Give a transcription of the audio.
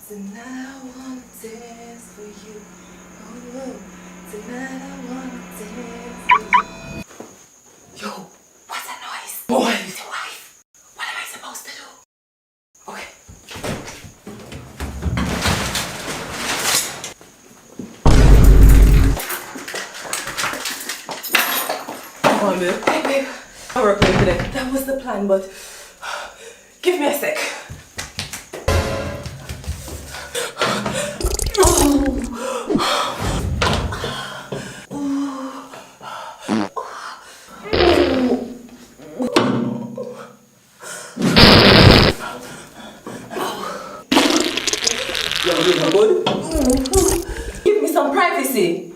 Tonight I wanna dance for you. Oh, tonight I wanna dance for you. Yo, what's that noise? Boy, it's your wife. What am I supposed to do? Okay. Come on, babe. Hey, babe. I'll work with today. That was the plan, but give me a sec. Good? Give me some privacy.